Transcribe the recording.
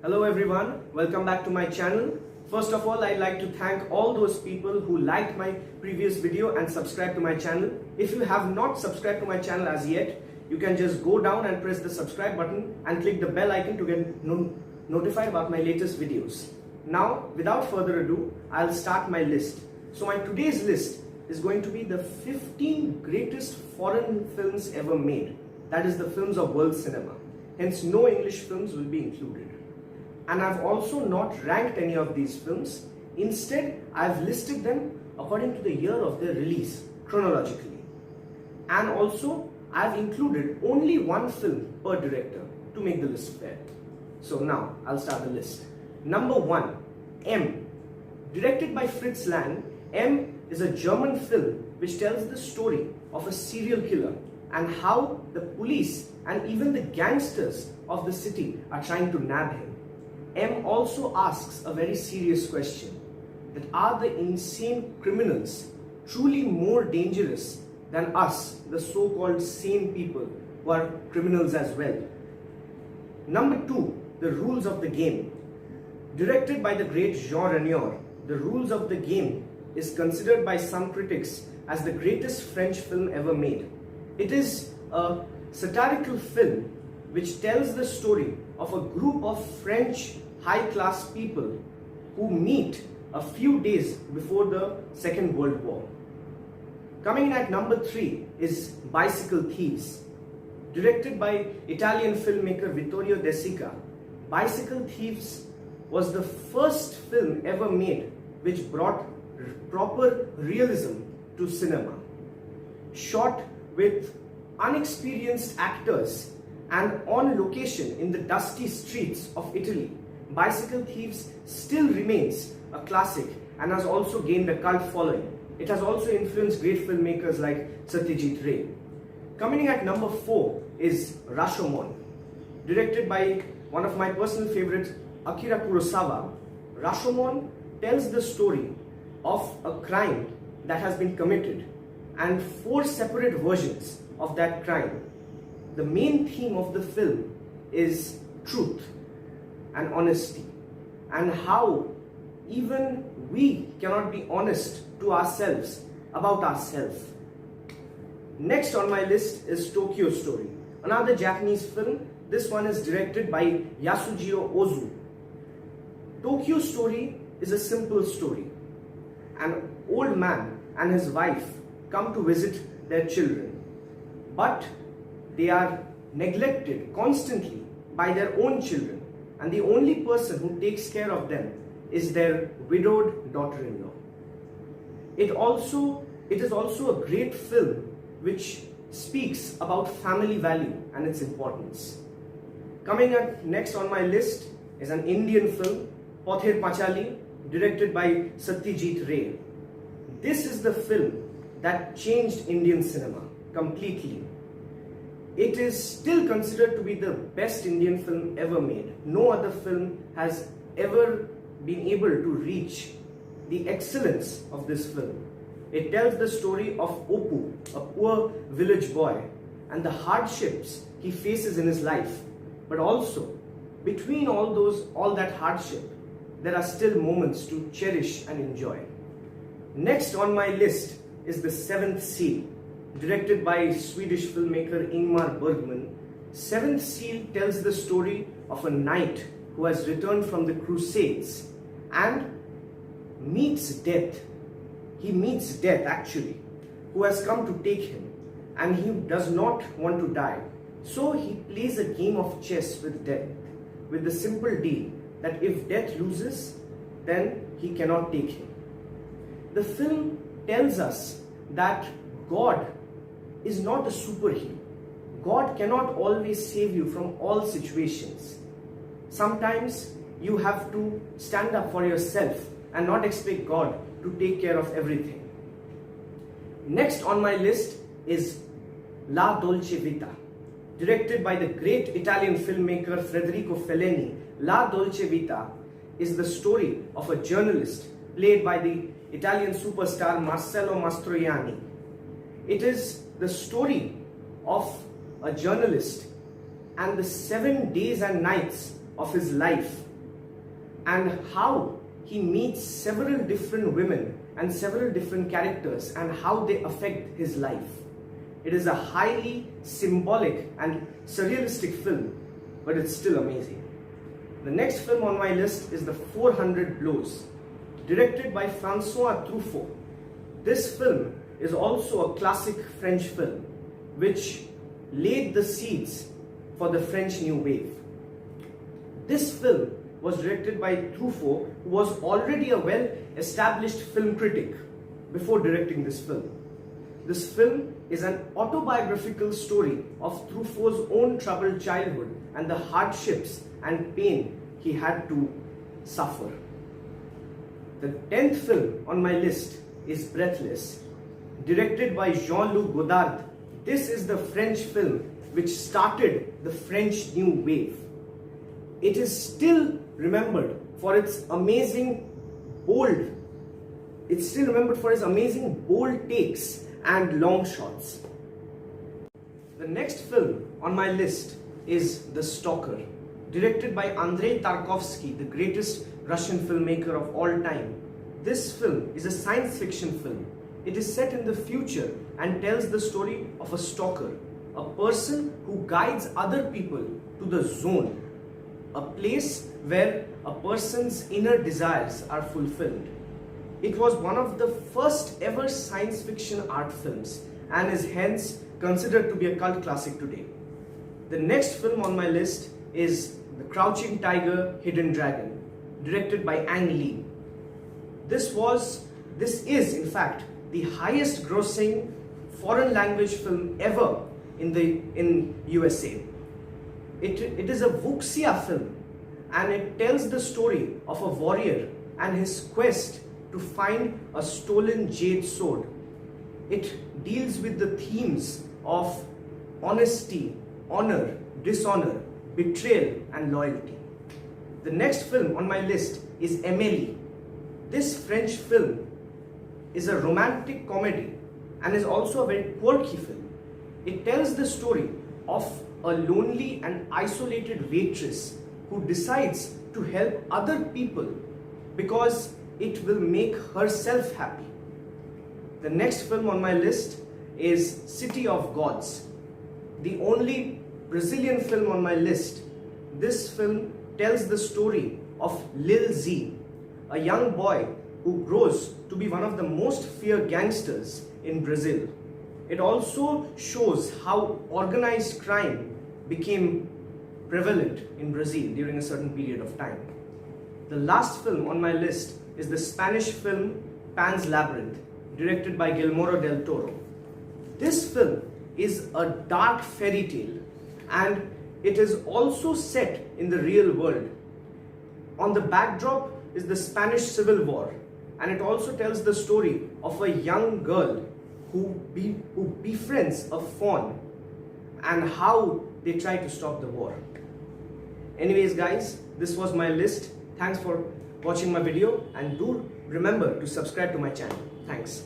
Hello everyone, welcome back to my channel. First of all, I'd like to thank all those people who liked my previous video and subscribed to my channel. If you have not subscribed to my channel as yet, you can just go down and press the subscribe button and click the bell icon to get notified about my latest videos. Now, without further ado, I'll start my list. So my today's list is going to be the 15 greatest foreign films ever made. That is the films of world cinema. Hence, no English films will be included. And I've also not ranked any of these films. Instead, I've listed them according to the year of their release, chronologically. And also, I've included only one film per director to make the list fair. So now, I'll start the list. Number 1, M. Directed by Fritz Lang, M is a German film which tells the story of a serial killer and how the police and even the gangsters of the city are trying to nab him. M also asks a very serious question, that are the insane criminals truly more dangerous than us, the so-called sane people who are criminals as well? Number 2, The Rules of the Game. Directed by the great Jean Renoir, The Rules of the Game is considered by some critics as the greatest French film ever made. It is a satirical film which tells the story of a group of French high-class people who meet a few days before the Second World War. Coming in at number 3 is Bicycle Thieves. Directed by Italian filmmaker Vittorio De Sica, Bicycle Thieves was the first film ever made which brought proper realism to cinema. Shot with unexperienced actors and on location in the dusty streets of Italy, Bicycle Thieves still remains a classic and has also gained a cult following. It has also influenced great filmmakers like Satyajit Ray. Coming in at number 4 is Rashomon. Directed by one of my personal favorites, Akira Kurosawa, Rashomon tells the story of a crime that has been committed and 4 separate versions of that crime. The main theme of the film is truth and honesty, and how even we cannot be honest to ourselves about ourselves. Next on my list is Tokyo Story, another Japanese film. This one is directed by Yasujiro Ozu. Tokyo Story is a simple story. An old man and his wife come to visit their children, but they are neglected constantly by their own children, and the only person who takes care of them is their widowed daughter-in-law. It is also a great film which speaks about family value and its importance. Coming up next on my list is an Indian film, Pather Panchali, directed by Satyajit Ray. This is the film that changed Indian cinema completely. It is still considered to be the best Indian film ever made. No other film has ever been able to reach the excellence of this film. It tells the story of Oppu, a poor village boy, and the hardships he faces in his life. But also, between all that hardship, there are still moments to cherish and enjoy. Next on my list is The Seventh Seal. Directed by Swedish filmmaker Ingmar Bergman, Seventh Seal tells the story of a knight who has returned from the Crusades and meets death. He meets death actually, who has come to take him, and he does not want to die. So he plays a game of chess with death, with the simple deal that if death loses, then he cannot take him. The film tells us that God is not a superhero. God cannot always save you from all situations. Sometimes you have to stand up for yourself and not expect God to take care of everything. Next on my list is La Dolce Vita. Directed by the great Italian filmmaker Federico Fellini, La Dolce Vita is the story of a journalist played by the Italian superstar Marcello Mastroianni. It is the story of a journalist and the 7 days and nights of his life and how he meets several different women and several different characters and how they affect his life. It is a highly symbolic and surrealistic film, but it's still amazing. The next film on my list is The 400 Blows, directed by Francois Truffaut. This film is also a classic French film which laid the seeds for the French New Wave. This film was directed by Truffaut, who was already a well-established film critic before directing this film. This film is an autobiographical story of Truffaut's own troubled childhood and the hardships and pain he had to suffer. The 10th film on my list is Breathless, directed by Jean-Luc Godard. This is the French film which started the French New Wave. It is still remembered for its amazing bold takes and long shots. The next film on my list is The Stalker, directed by Andrei Tarkovsky, the greatest Russian filmmaker of all time. This film is a science fiction film. It is set in the future and tells the story of a stalker, a person who guides other people to the zone, a place where a person's inner desires are fulfilled. It was one of the first ever science fiction art films and is hence considered to be a cult classic today. The next film on my list is The Crouching Tiger, Hidden Dragon, directed by Ang Lee. This is in fact the highest grossing foreign language film ever in USA. It is a wuxia film and it tells the story of a warrior and his quest to find a stolen jade sword. It deals with the themes of honesty, honor, dishonor, betrayal and loyalty. The next film on my list is Amélie. This French film is a romantic comedy and is also a very quirky film. It tells the story of a lonely and isolated waitress who decides to help other people because it will make herself happy. The next film on my list is City of Gods, the only Brazilian film on my list. This film tells the story of Lil Z, a young boy who grows to be one of the most feared gangsters in Brazil. It also shows how organized crime became prevalent in Brazil during a certain period of time. The last film on my list is the Spanish film Pan's Labyrinth, directed by Guillermo del Toro. This film is a dark fairy tale and it is also set in the real world. On the backdrop is the Spanish Civil War, and it also tells the story of a young girl who befriends a faun and how they try to stop the war. Anyways guys, this was my list. Thanks for watching my video and do remember to subscribe to my channel. Thanks.